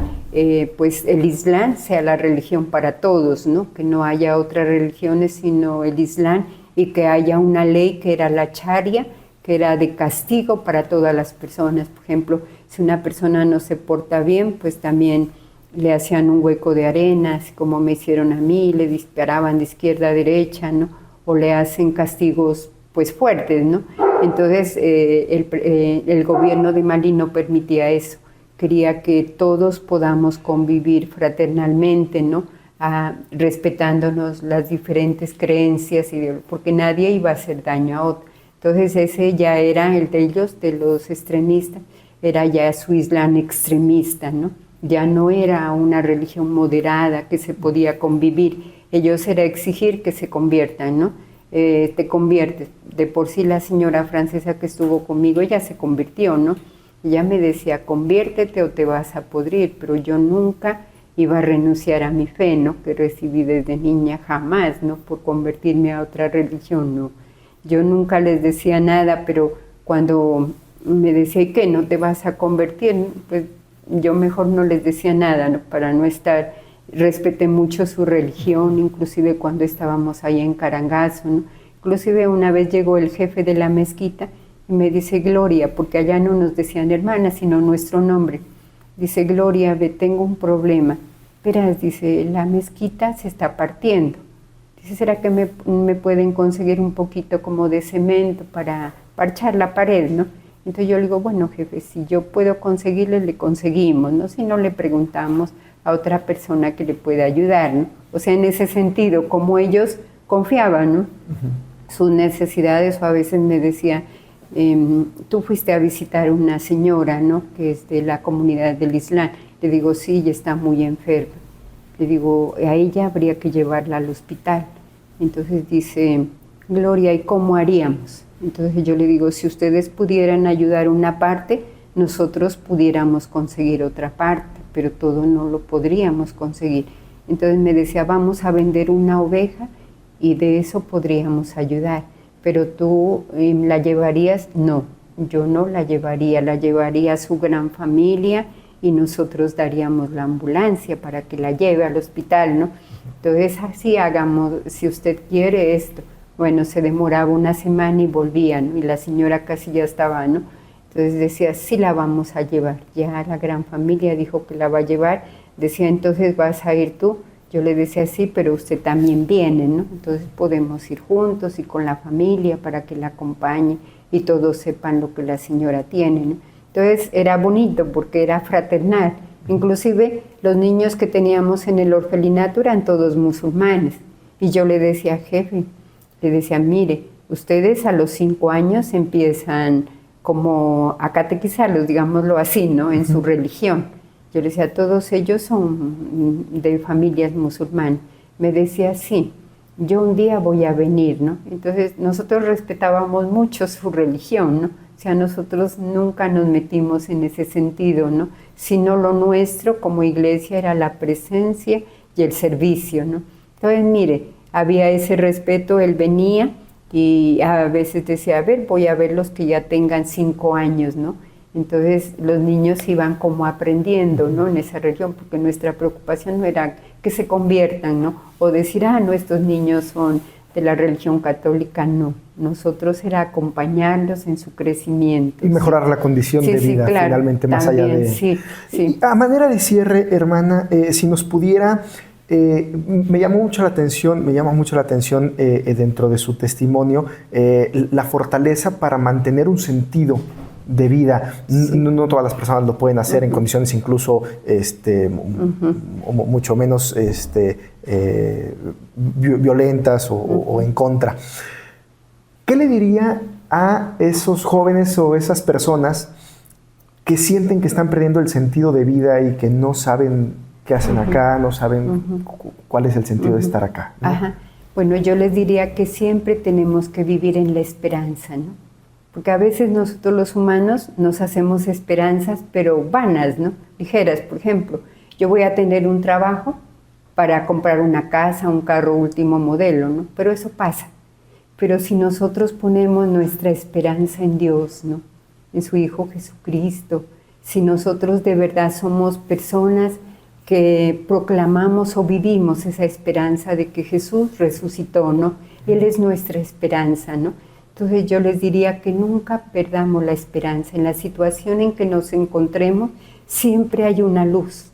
pues el Islam sea la religión para todos, ¿no? Que no haya otras religiones sino el Islam, y que haya una ley que era la Sharia, que era de castigo para todas las personas. Por ejemplo, si una persona no se porta bien, pues también le hacían un hueco de arena, así como me hicieron a mí, le disparaban de izquierda a derecha, ¿no? O le hacen castigos pues fuertes, ¿no? Entonces el gobierno de Malí no permitía eso, quería que todos podamos convivir fraternalmente, ¿no? Respetándonos las diferentes creencias, porque nadie iba a hacer daño a otro. Entonces ese ya era el de ellos, de los extremistas, era ya su Islam extremista, ¿no? Ya no era una religión moderada que se podía convivir, ellos era exigir que se conviertan, ¿no? Te conviertes. De por sí la señora francesa que estuvo conmigo, ella se convirtió, ¿no? Ella me decía, conviértete o te vas a podrir, pero yo nunca iba a renunciar a mi fe, ¿no? Que recibí desde niña, jamás, ¿no? Por convertirme a otra religión, ¿no? Yo nunca les decía nada, pero cuando me decía, ¿y qué? ¿No te vas a convertir? Pues yo mejor no les decía nada, ¿no? Para no estar... Respeté mucho su religión, inclusive cuando estábamos ahí en Carangazo, ¿no? Inclusive una vez llegó el jefe de la mezquita y me dice, Gloria, porque allá no nos decían hermana, sino nuestro nombre. Dice, Gloria, ve, tengo un problema. Verás, dice, la mezquita se está partiendo. Dice, ¿será que me pueden conseguir un poquito como de cemento para parchar la pared, ¿no? Entonces yo le digo, bueno, jefe, si yo puedo conseguirle, le conseguimos, ¿no? Si no, le preguntamos a otra persona que le pueda ayudar, ¿no? O sea, en ese sentido, como ellos confiaban, ¿no? Sus necesidades, o a veces me decía, tú fuiste a visitar una señora, ¿no? Que es de la comunidad del Islam. Le digo, sí, ella está muy enferma. Le digo, a ella habría que llevarla al hospital. Entonces dice, Gloria, ¿y cómo haríamos? Entonces yo le digo, si ustedes pudieran ayudar una parte, nosotros pudiéramos conseguir otra parte, pero todo no lo podríamos conseguir. Entonces me decía, vamos a vender una oveja y de eso podríamos ayudar. Pero tú la llevarías, no, yo no la llevaría a su gran familia y nosotros daríamos la ambulancia para que la lleve al hospital, ¿no? Entonces así hagamos, si usted quiere esto. Bueno, se demoraba una semana y volvía, ¿no? Y la señora casi ya estaba, ¿no? Entonces decía, sí la vamos a llevar. Ya la gran familia dijo que la va a llevar. Decía, entonces vas a ir tú. Yo le decía, sí, pero usted también viene, ¿no? Entonces podemos ir juntos y con la familia para que la acompañe y todos sepan lo que la señora tiene, ¿no? Entonces era bonito porque era fraternal. Inclusive los niños que teníamos en el orfelinato eran todos musulmanes. Y yo le decía, jefe, le decía, mire, ustedes a los 5 años empiezan como a catequizarlos, digámoslo así, ¿no? En su religión. Yo le decía, todos ellos son de familias musulmanas. Me decía, sí, yo un día voy a venir, ¿no? Entonces nosotros respetábamos mucho su religión, ¿no? O sea, nosotros nunca nos metimos en ese sentido, ¿no? Sino lo nuestro como iglesia era la presencia y el servicio, ¿no? Entonces, mire, había ese respeto, él venía y a veces decía, a ver, voy a ver los que ya tengan 5 años, ¿no? Entonces los niños iban como aprendiendo, ¿no? En esa religión, porque nuestra preocupación no era que se conviertan, ¿no? O decir, ah, nuestros niños son de la religión católica, no. Nosotros era acompañarlos en su crecimiento. Y mejorar la condición de vida, claro, finalmente, más también, allá de... Sí, sí. A manera de cierre, hermana, si nos pudiera... me llama mucho la atención dentro de su testimonio la fortaleza para mantener un sentido de vida. Sí. No todas las personas lo pueden hacer en condiciones incluso mucho menos violentas o en contra. ¿Qué le diría a esos jóvenes o esas personas que sienten que están perdiendo el sentido de vida y que no saben qué hacen acá, no saben cuál es el sentido de estar acá, ¿no? Ajá. Bueno, yo les diría que siempre tenemos que vivir en la esperanza, ¿no? Porque a veces nosotros los humanos nos hacemos esperanzas, pero vanas, ¿no? Ligeras. Por ejemplo, yo voy a tener un trabajo para comprar una casa, un carro último modelo, ¿no? Pero eso pasa. Pero si nosotros ponemos nuestra esperanza en Dios, ¿no? En su Hijo Jesucristo, si nosotros de verdad somos personas que proclamamos o vivimos esa esperanza de que Jesús resucitó, ¿no? Él es nuestra esperanza, ¿no? Entonces yo les diría que nunca perdamos la esperanza. En la situación en que nos encontremos, siempre hay una luz,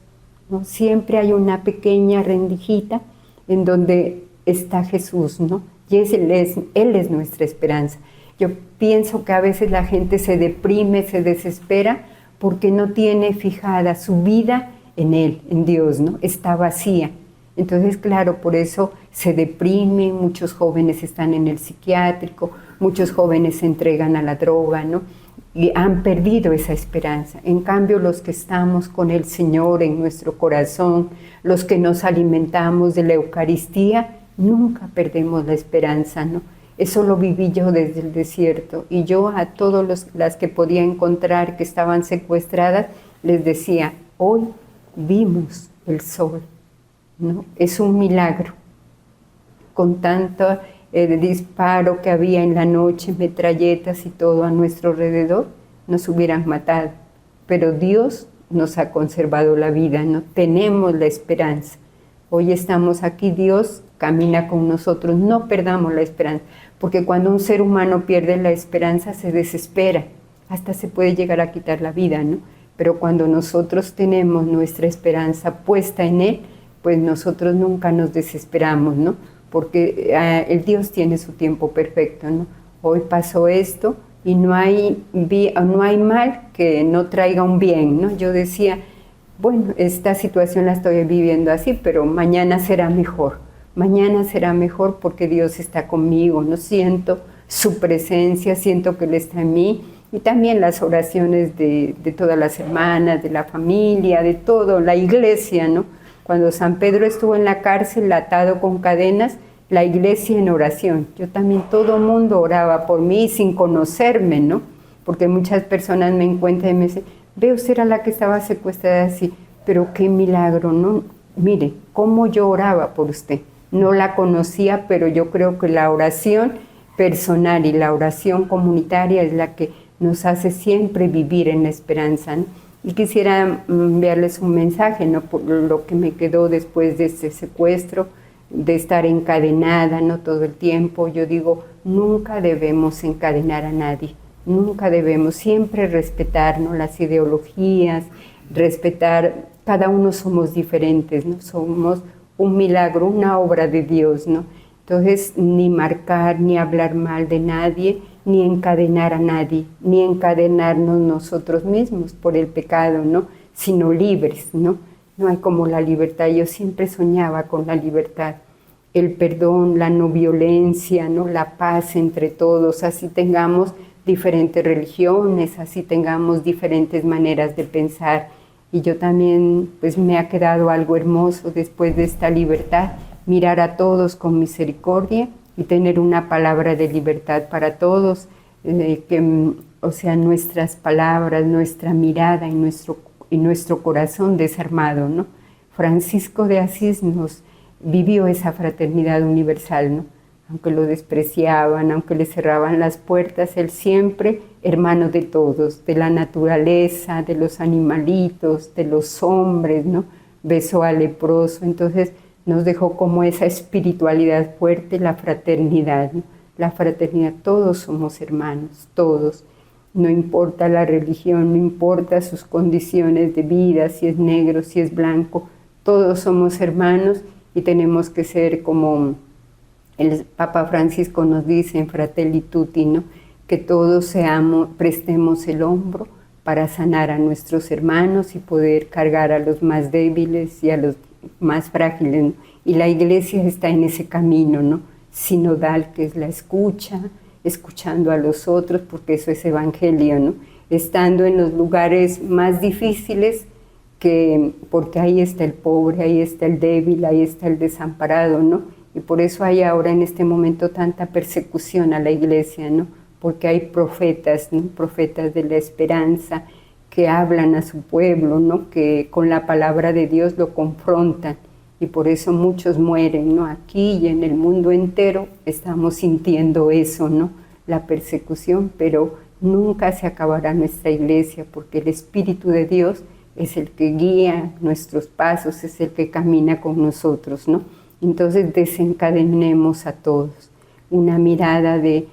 ¿no? Siempre hay una pequeña rendijita en donde está Jesús, ¿no? Y Él es nuestra esperanza. Yo pienso que a veces la gente se deprime, se desespera, porque no tiene fijada su vida en Él, en Dios, ¿no? Está vacía. Entonces, claro, por eso se deprime, muchos jóvenes están en el psiquiátrico, muchos jóvenes se entregan a la droga, ¿no? Y han perdido esa esperanza. En cambio, los que estamos con el Señor en nuestro corazón, los que nos alimentamos de la Eucaristía, nunca perdemos la esperanza, ¿no? Eso lo viví yo desde el desierto. Y yo a todas las que podía encontrar que estaban secuestradas, les decía, hoy vimos el sol, ¿no? Es un milagro. Con tanto disparo que había en la noche, metralletas y todo a nuestro alrededor, nos hubieran matado. Pero Dios nos ha conservado la vida, ¿no? Tenemos la esperanza. Hoy estamos aquí, Dios camina con nosotros, no perdamos la esperanza, porque cuando un ser humano pierde la esperanza se desespera, hasta se puede llegar a quitar la vida, ¿no? Pero cuando nosotros tenemos nuestra esperanza puesta en Él, pues nosotros nunca nos desesperamos, ¿no? Porque el Dios tiene su tiempo perfecto, ¿no? Hoy pasó esto y no hay mal que no traiga un bien, ¿no? Yo decía, bueno, esta situación la estoy viviendo así, pero mañana será mejor. Mañana será mejor porque Dios está conmigo, ¿no? Siento su presencia, siento que Él está en mí. Y también las oraciones de todas las hermanas, de la familia, de todo, la iglesia, ¿no? Cuando San Pedro estuvo en la cárcel atado con cadenas, la iglesia en oración. Yo también, todo el mundo oraba por mí sin conocerme, ¿no? Porque muchas personas me encuentran y me dicen, ve, usted era la que estaba secuestrada así, pero qué milagro, ¿no? Mire, cómo yo oraba por usted. No la conocía, pero yo creo que la oración personal y la oración comunitaria es la que nos hace siempre vivir en la esperanza, ¿no? Y quisiera enviarles un mensaje, ¿no? Por lo que me quedó después de este secuestro, de estar encadenada, ¿no? Todo el tiempo. Yo digo, nunca debemos encadenar a nadie, nunca debemos, siempre respetarnos las ideologías, respetar, cada uno somos diferentes, ¿no? Somos un milagro, una obra de Dios, ¿no? Entonces, ni marcar, ni hablar mal de nadie, ni encadenar a nadie, ni encadenarnos nosotros mismos por el pecado, ¿no? Sino libres, ¿no? No hay como la libertad. Yo siempre soñaba con la libertad, el perdón, la no violencia, ¿no? La paz entre todos, así tengamos diferentes religiones, así tengamos diferentes maneras de pensar. Y yo también, pues me ha quedado algo hermoso después de esta libertad, mirar a todos con misericordia y tener una palabra de libertad para todos, o sea, nuestras palabras, nuestra mirada y nuestro corazón desarmado, ¿no? Francisco de Asís nos vivió esa fraternidad universal, ¿no? Aunque lo despreciaban, aunque le cerraban las puertas, él siempre hermano de todos, de la naturaleza, de los animalitos, de los hombres, ¿no? Besó al leproso, entonces nos dejó como esa espiritualidad fuerte, la fraternidad, ¿no? La fraternidad, todos somos hermanos, todos. No importa la religión, no importa sus condiciones de vida, si es negro, si es blanco, todos somos hermanos y tenemos que ser como el Papa Francisco nos dice en Fratelli Tutti, ¿no? Que todos prestemos el hombro para sanar a nuestros hermanos y poder cargar a los más débiles y a los más frágiles, ¿no? Y la iglesia está en ese camino, ¿no? Sinodal, que es la escucha, escuchando a los otros, porque eso es evangelio, ¿no? Estando en los lugares más difíciles, porque ahí está el pobre, ahí está el débil, ahí está el desamparado, ¿no? Y por eso hay ahora en este momento tanta persecución a la iglesia, ¿no? Porque hay profetas, ¿no? Profetas de la esperanza que hablan a su pueblo, ¿no? Que con la palabra de Dios lo confrontan y por eso muchos mueren, ¿no? Aquí y en el mundo entero estamos sintiendo eso, ¿no? La persecución, pero nunca se acabará nuestra iglesia porque el Espíritu de Dios es el que guía nuestros pasos, es el que camina con nosotros, ¿no? Entonces desencadenemos a todos, una mirada de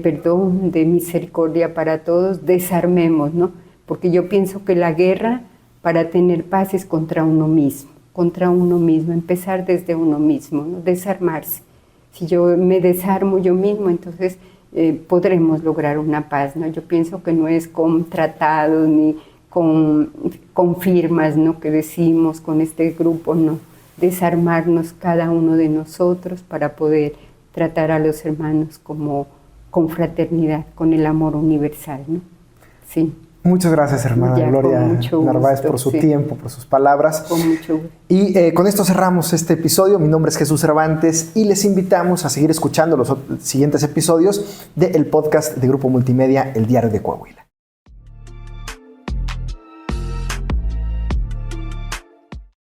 perdón, de misericordia para todos, desarmemos, ¿no? Porque yo pienso que la guerra para tener paz es contra uno mismo, empezar desde uno mismo, ¿no? Desarmarse. Si yo me desarmo yo mismo, entonces podremos lograr una paz, ¿no? Yo pienso que no es con tratados ni con firmas, ¿no? Que decimos con este grupo, no. Desarmarnos cada uno de nosotros para poder tratar a los hermanos como con fraternidad, con el amor universal, ¿no? Sí. Muchas gracias, hermana Gloria Narváez, por su tiempo, por sus palabras. Con mucho gusto. Y con esto cerramos este episodio. Mi nombre es Jesús Cervantes y les invitamos a seguir escuchando los siguientes episodios del podcast de Grupo Multimedia, El Diario de Coahuila.